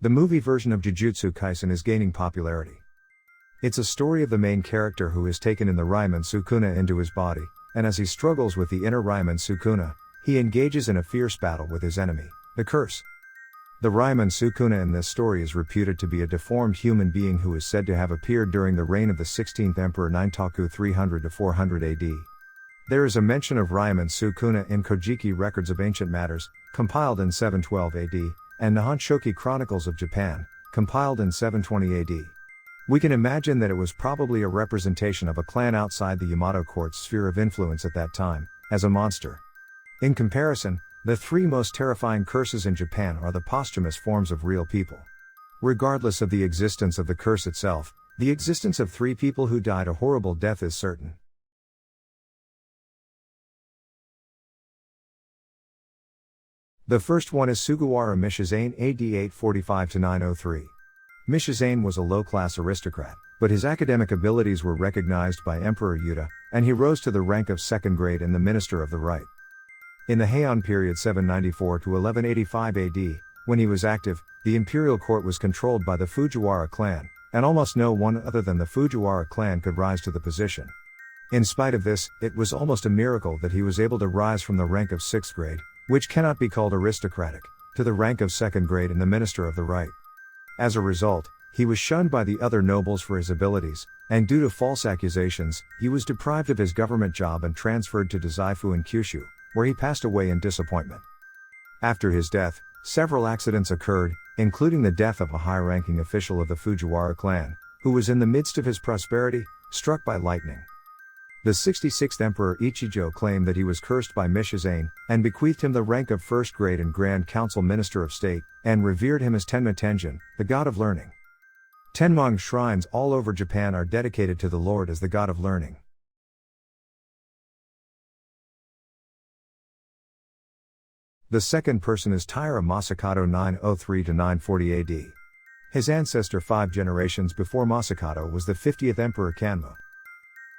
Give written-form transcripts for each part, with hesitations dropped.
The movie version of Jujutsu Kaisen is gaining popularity. It's a story of the main character who has taken in the Ryman Sukuna into his body, and as he struggles with the inner Ryman Sukuna, he engages in a fierce battle with his enemy, the curse. The Ryman Sukuna in this story is reputed to be a deformed human being who is said to have appeared during the reign of the 16th Emperor Nintoku 300–400 AD. There is a mention of Ryman Sukuna in Kojiki Records of Ancient Matters, compiled in 712 AD, and Nihon Shoki Chronicles of Japan, compiled in 720 AD. We can imagine that it was probably a representation of a clan outside the Yamato court's sphere of influence at that time, as a monster. In comparison, the three most terrifying curses in Japan are the posthumous forms of real people. Regardless of the existence of the curse itself, the existence of three people who died a horrible death is certain. The first one is Sugawara Mishizane AD 845–903. Mishizane was a low-class aristocrat, but his academic abilities were recognized by Emperor Yuta, and he rose to the rank of second grade in the Minister of the Right. In the Heian period 794–1185 AD, when he was active, the imperial court was controlled by the Fujiwara clan, and almost no one other than the Fujiwara clan could rise to the position. In spite of this, it was almost a miracle that he was able to rise from the rank of 6th grade, which cannot be called aristocratic, to the rank of 2nd grade in the Minister of the Right. As a result, he was shunned by the other nobles for his abilities, and due to false accusations, he was deprived of his government job and transferred to Dazaifu in Kyushu, where he passed away in disappointment. After his death, several accidents occurred, including the death of a high-ranking official of the Fujiwara clan, who was in the midst of his prosperity, struck by lightning. The 66th Emperor Ichijo claimed that he was cursed by Mishizane, and bequeathed him the rank of 1st grade and Grand Council Minister of State, and revered him as Tenma Tenjin, the god of learning. Tenmon shrines all over Japan are dedicated to the Lord as the god of learning. The second person is Taira Masakato 903–940 AD. His ancestor 5 generations before Masakato was the 50th Emperor Kanmu.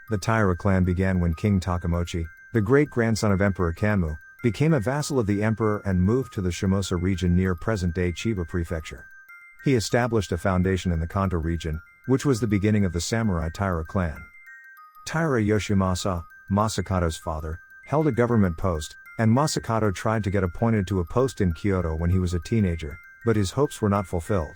The Taira clan began when King Takamochi, the great-grandson of Emperor Kanmu, became a vassal of the emperor and moved to the Shimosa region near present-day Chiba Prefecture. He established a foundation in the Kanto region, which was the beginning of the samurai Taira clan. Taira Yoshimasa, Masakato's father, held a government post, and Masakato tried to get appointed to a post in Kyoto when he was a teenager, but his hopes were not fulfilled.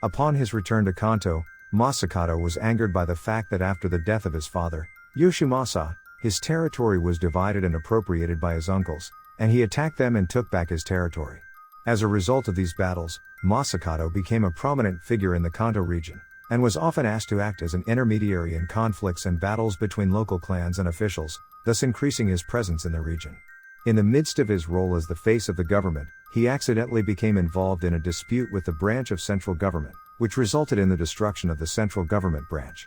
Upon his return to Kanto, Masakato was angered by the fact that after the death of his father, Yoshimasa, his territory was divided and appropriated by his uncles, and he attacked them and took back his territory. As a result of these battles, Masakato became a prominent figure in the Kanto region, and was often asked to act as an intermediary in conflicts and battles between local clans and officials, thus increasing his presence in the region. In the midst of his role as the face of the government, he accidentally became involved in a dispute with the branch of central government, which resulted in the destruction of the central government branch.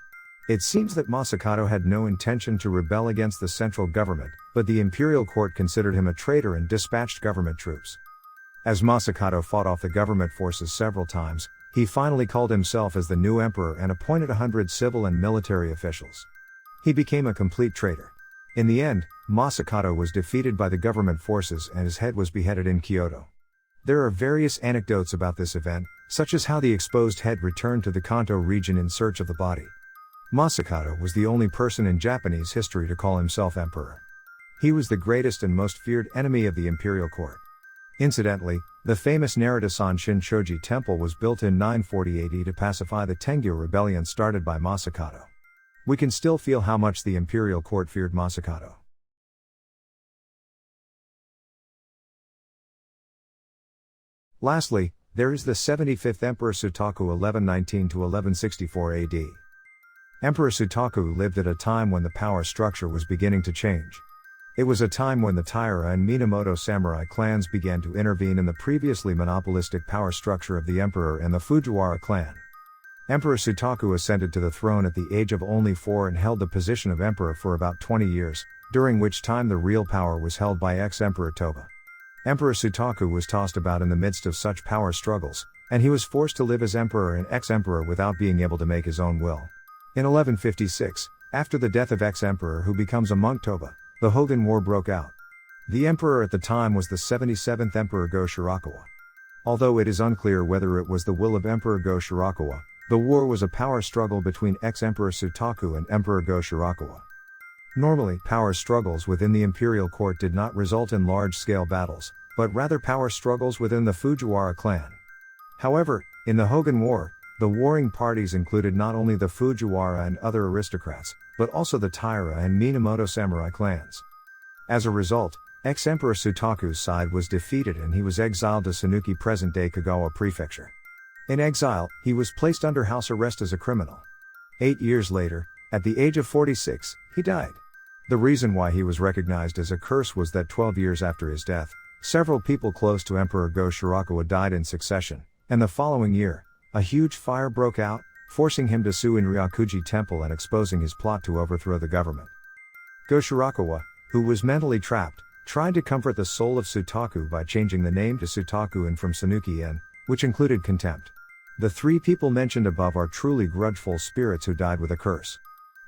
It seems that Masakato had no intention to rebel against the central government, but the imperial court considered him a traitor and dispatched government troops. As Masakato fought off the government forces several times, he finally called himself as the new emperor and appointed 100 civil and military officials. He became a complete traitor. In the end, Masakato was defeated by the government forces and his head was beheaded in Kyoto. There are various anecdotes about this event, such as how the exposed head returned to the Kanto region in search of the body. Masakato was the only person in Japanese history to call himself emperor. He was the greatest and most feared enemy of the imperial court. Incidentally, the famous Narita-san Shinshoji temple was built in 940 AD to pacify the Tengyo rebellion started by Masakato. We can still feel how much the imperial court feared Masakato. Lastly, there is the 75th Emperor Sutoku 1119–1164 AD. Emperor Sutoku lived at a time when the power structure was beginning to change. It was a time when the Taira and Minamoto samurai clans began to intervene in the previously monopolistic power structure of the emperor and the Fujiwara clan. Emperor Sutoku ascended to the throne at the age of only 4 and held the position of emperor for about 20 years, during which time the real power was held by ex-emperor Toba. Emperor Sutoku was tossed about in the midst of such power struggles, and he was forced to live as emperor and ex-emperor without being able to make his own will. In 1156, after the death of ex-emperor who becomes a monk Toba, the Hogan War broke out. The emperor at the time was the 77th Emperor Go Shirakawa. Although it is unclear whether it was the will of Emperor Go-Shirakuwa, the war was a power struggle between ex-Emperor Sutaku and Emperor Go-Shirakuwa. Normally, power struggles within the imperial court did not result in large-scale battles, but rather power struggles within the Fujiwara clan. However, in the Hogan War, the warring parties included not only the Fujiwara and other aristocrats, but also the Taira and Minamoto samurai clans. As a result, ex-Emperor Sutaku's side was defeated and he was exiled to Sanuki, present-day Kagawa Prefecture. In exile, he was placed under house arrest as a criminal. 8 years later, at the age of 46, he died. The reason why he was recognized as a curse was that 12 years after his death, several people close to Emperor Go-Shirakuwa died in succession, and the following year, a huge fire broke out, forcing him to sue in Ryakuji Temple and exposing his plot to overthrow the government. Go-Shirakuwa, who was mentally trapped, tried to comfort the soul of Sutaku by changing the name to Sutaku-in from Sanuki-in, which included contempt. The 3 people mentioned above are truly grudgeful spirits who died with a curse.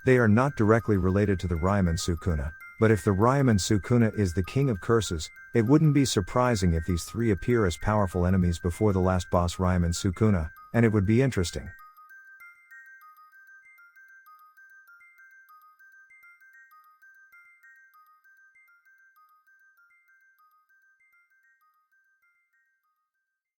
They are not directly related to the Ryomen Sukuna, but if the Ryomen Sukuna is the king of curses, it wouldn't be surprising if these 3 appear as powerful enemies before the last boss Ryomen Sukuna, and it would be interesting.